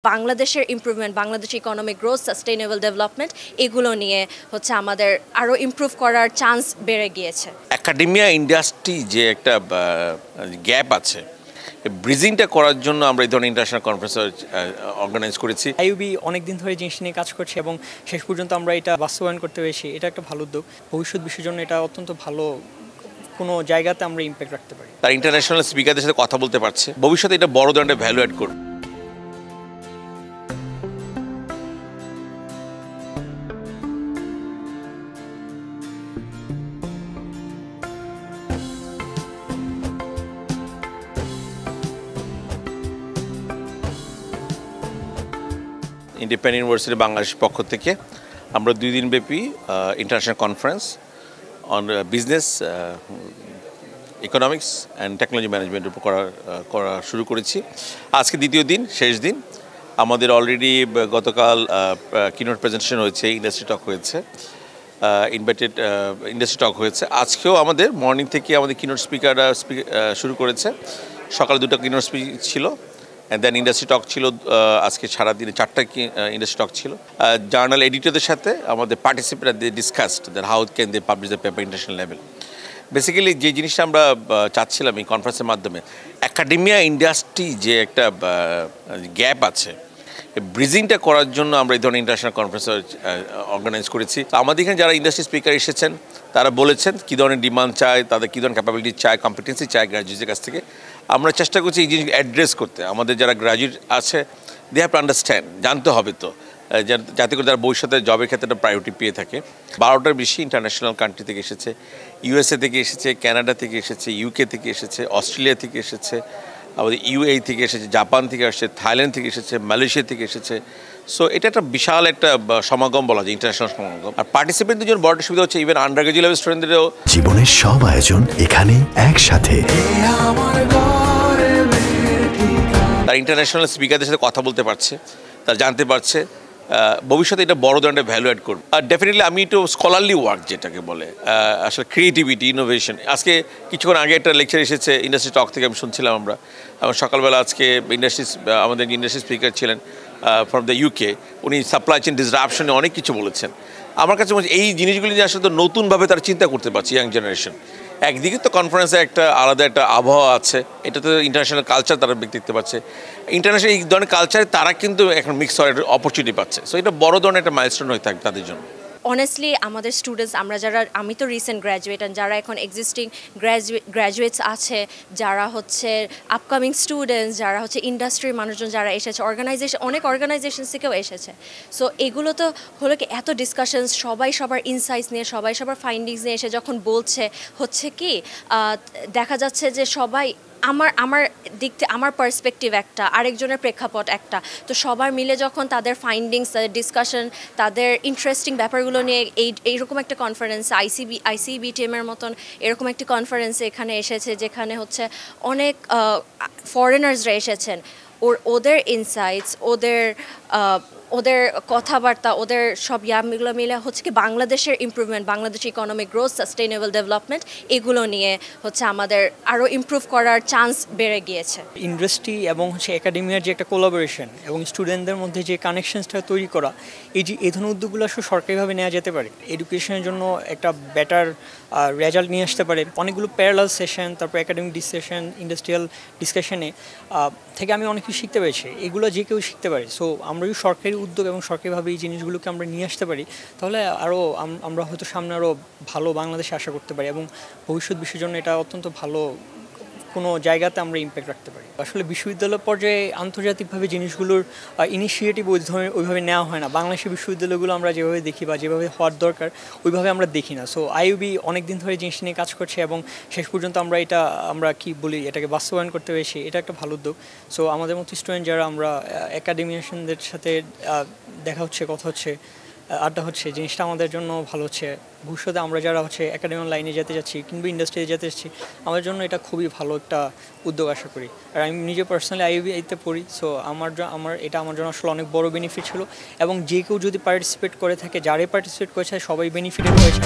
বাংলাদেশের improvement, Bangladesh economic growth, sustainable development এগুলো নিয়ে আমাদের আরও ইমপ্রুভ করার চান্স বেড়ে গিয়েছে। একাডেমিয়া ইন্ডাস্ট্রি যে একটা গ্যাপ আছে, ব্রিজিংটা করার জন্য আমরা এই ধরনের ইন্টারন্যাশনাল কনফারেন্স অর্গানাইজ করেছি। আইইউবি অনেকদিন ধরে জিনিস নিয়ে কাজ করছে এবং শেষ পর্যন্ত আমরা এটা বাস্তবায়ন করতে পেরেছি। এটা একটা ভালো উদ্যোগ। ভবিষ্যৎ বিশ্বের জন্য এটা অত্যন্ত ভালো কোনো জায়গাতে আমরা ইম্প্যাক্ট রাখতে পারি। তার ইন্টারন্যাশনাল স্পিকারদের সাথে কথা বলতে পারছে, ভবিষ্যতে এটা বড় ধরনের ভ্যালু অ্যাড করবে। ইন্ডিপেন্ডেন্ট ইউনিভার্সিটি বাংলাদেশের পক্ষ থেকে আমরা 2 দিনব্যাপী international conference on business, economics and technology ম্যানেজমেন্টের উপর করা শুরু করেছি। আজকে দ্বিতীয় দিন, শেষ দিন। আমাদের অলরেডি গতকাল কিনোট প্রেজেন্টেশন হয়েছে, ইন্ডাস্ট্রি টক হয়েছে, ইনভাইটেড ইন্ডাস্ট্রি টক হয়েছে। আজকেও আমাদের মর্নিং থেকে আমাদের কিনোট স্পিকাররা শুরু করেছে। সকালে 2টা কিনোট স্পিচ ছিল, অ্যান্ড দেন ইন্ডাস্ট্রি টক ছিল। আজকে সারাদিনে 4টা ইন্ডাস্ট্রি টক ছিল। জার্নাল এডিটরদের সাথে আমাদের participant they discussed that how can they publish the paper international level. Basically যে জিনিসটা আমরা চাচ্ছিলাম এই কনফারেন্সের মাধ্যমে, একাডেমিয়া ইন্ডাস্ট্রি যে একটা গ্যাপ আছে, ব্রিজিংটা করার জন্য আমরা এই ধরনের ইন্টারন্যাশনাল কনফারেন্স অর্গানাইজ করেছি। আমাদের এখানে যারা ইন্ডাস্ট্রি স্পিকার এসেছেন তারা বলেছেন কী ধরনের ডিমান্ড চায়, তাদের কী ধরনের ক্যাপাবিলিটি চায়, কম্পিটেন্সি চায় গ্র্যাজুয়েটদের কাছ থেকে। আমরা চেষ্টা করছি এই জিনিস অ্যাড্রেস করতে। আমাদের যারা গ্র্যাজুয়েট আছে দে হ্যাভ টু আন্ডারস্ট্যান্ড, জানতে হবে তো, যাতে করে তারা ভবিষ্যতে জবের ক্ষেত্রে একটা প্রায়োরিটি পেয়ে থাকে। 12টার বেশি ইন্টারন্যাশনাল কান্ট্রি থেকে এসেছে, ইউএসএ থেকে এসেছে, কানাডা থেকে এসেছে, ইউকে থেকে এসেছে, অস্ট্রেলিয়া থেকে এসেছে, আমাদের ইউএই থেকে এসেছে, জাপান থেকে এসেছে, থাইল্যান্ড থেকে এসেছে, মালয়েশিয়া থেকে এসেছে। সো এটা একটা বিশাল একটা সমাগম বলা যায়, ইন্টারন্যাশনাল সমাগম। আর পার্টিসিপেন্টদের জন্য বড় সুবিধা হচ্ছে ইভেন আন্ডার গ্রাজুয়েট লেভেল স্টুডেন্টদেরও জীবনের সব আয়োজন এখানে একসাথে। তার ইন্টারন্যাশনাল স্পিকারদের সাথে কথা বলতে পারছে, তারা জানতে পারছে, ভবিষ্যতে এটা বড় ধরনের ভ্যালু অ্যাড করবে। আর ডেফিনেটলি আমি একটু স্কলারলি ওয়ার্ক যেটাকে বলে, আসলে ক্রিয়েটিভিটি, ইনোভেশন। আজকে কিছুক্ষণ আগে একটা লেকচার এসেছে ইন্ডাস্ট্রি টক থেকে, আমি শুনছিলাম আমরা সকালবেলা। আজকে আমাদের ইন্ডাস্ট্রি স্পিকার ছিলেন ফ্রম দ্য ইউকে, উনি সাপ্লাই চেইন ডিসরাপশনে অনেক কিছু বলেছেন। আমার কাছে মনে হচ্ছে এই জিনিসগুলি নিয়ে আসলে তো নতুনভাবে তারা চিন্তা করতে পারছে, ইয়াং জেনারেশন। একদিকে তো কনফারেন্সে একটা আলাদা একটা আবহাওয়া আছে, এটা তো ইন্টারন্যাশনাল কালচার তারা দেখতে পাচ্ছে। ইন্টারন্যাশনাল এই ধরনের কালচারে তারা কিন্তু এখন মিক্স হওয়ার অপরচুনিটি পাচ্ছে। সো এটা বড় ধরনের একটা মাইলস্টোন হয়ে থাকে তাদের জন্য। অনেস্টলি আমাদের স্টুডেন্টস, আমি তো রিসেন্ট গ্র্যাজুয়েট, আর যারা এখন এক্সিস্টিং গ্র্যাজুয়েটস আছে, যারা আপকামিং স্টুডেন্টস, যারা ইন্ডাস্ট্রির মানুষজন যারা এসেছে, অনেক অর্গানাইজেশন থেকেও এসেছে। সো এগুলো তো হলো কি এত ডিসকাশনস, সবাই সবার ইনসাইটস নিয়ে, সবাই সবার ফাইন্ডিংস নিয়ে এসে যখন বলছে, কি দেখা যাচ্ছে যে সবাই আমার দিক থেকে আমার পার্সপেক্টিভ একটা, আরেকজনের প্রেক্ষাপট একটা, তো সবার মিলে যখন তাদের ফাইন্ডিংস, তাদের ডিসকাশন, তাদের ইন্টারেস্টিং ব্যাপারগুলো নিয়ে এইরকম একটা কনফারেন্স, আইসিবি টিমের মতন এরকম একটি কনফারেন্সে এখানে এসেছে, যেখানে অনেক ফরেনার্সরা এসেছেন। ওদের ইনসাইটস, ওদের কথাবার্তা, ওদের সব ইয়াগুলো মিলে কি বাংলাদেশের improvement, Bangladesh economic growth, sustainable development এগুলো নিয়ে আমাদের আরও ইমপ্রুভ করার চান্স বেড়ে গিয়েছে। ইন্ডাস্ট্রি এবং একাডেমিয়ার যে একটা কোলাবোরেশন এবং স্টুডেন্টদের মধ্যে যে কানেকশনসটা তৈরি করা, এই ধরনের উদ্যোগগুলো আসলে সরকারিভাবে নেওয়া যেতে পারে। এডুকেশনের জন্য একটা বেটার রেজাল্ট নিয়ে আসতে পারে। অনেকগুলো প্যারালাল সেশন, তারপর একাডেমিক ডিসকাশন, ইন্ডাস্ট্রিয়াল ডিসকাশনে থেকে আমি অনেক কিছু শিখতে পেরেছি। এগুলো যে কেউ শিখতে পারে। সো আমরা যদি সরকারি উদ্যোগ এবং সরকারিভাবে এই জিনিসগুলোকে আমরা নিয়ে আসতে পারি, তাহলে আমরা হয়তো সামনে আরও ভালো বাংলাদেশে আশা করতে পারি এবং ভবিষ্যৎ বিশ্বের জন্য এটা অত্যন্ত ভালো কোনো জায়গাতে আমরা ইম্প্যাক্ট রাখতে পারি। আসলে বিশ্ববিদ্যালয় পর্যায়ে আন্তর্জাতিকভাবে জিনিসগুলোর ইনিশিয়েটিভ ওইভাবে নেওয়া হয় না। বাংলাদেশের বিশ্ববিদ্যালয়গুলো আমরা যেভাবে দেখি বা যেভাবে হওয়ার দরকার ওইভাবে আমরা দেখি না। সো আইইউবি অনেক দিন ধরে জিনিস নিয়ে কাজ করছে এবং শেষ পর্যন্ত আমরা কি বলি এটাকে বাস্তবায়ন করতে পেরেছি। এটা একটা ভালো উদ্যোগ। সো আমাদের মতো স্টুডেন্ট যারা আমরা একাডেমিয়ানদের সাথে দেখা হচ্ছে, কথা হচ্ছে, আড্ডা হচ্ছে, জিনিসটা আমাদের জন্য ভালো হচ্ছে। ভবিষ্যতে আমরা যারা একাডেমিক লাইনে যেতে যাচ্ছি কিংবা ইন্ডাস্ট্রিতে যেতে যাচ্ছি, আমার জন্য এটা খুবই ভালো একটা উদ্যোগ আশা করি। আর আমি নিজে পার্সোনালি আইইউবিতে পড়ি। সো আমার জন্য আসলে অনেক বড় বেনিফিট ছিল এবং যে কেউ যদি পার্টিসিপেট করে থাকে, যারাই পার্টিসিপেট করেছে সবাই বেনিফিটেড হয়েছে।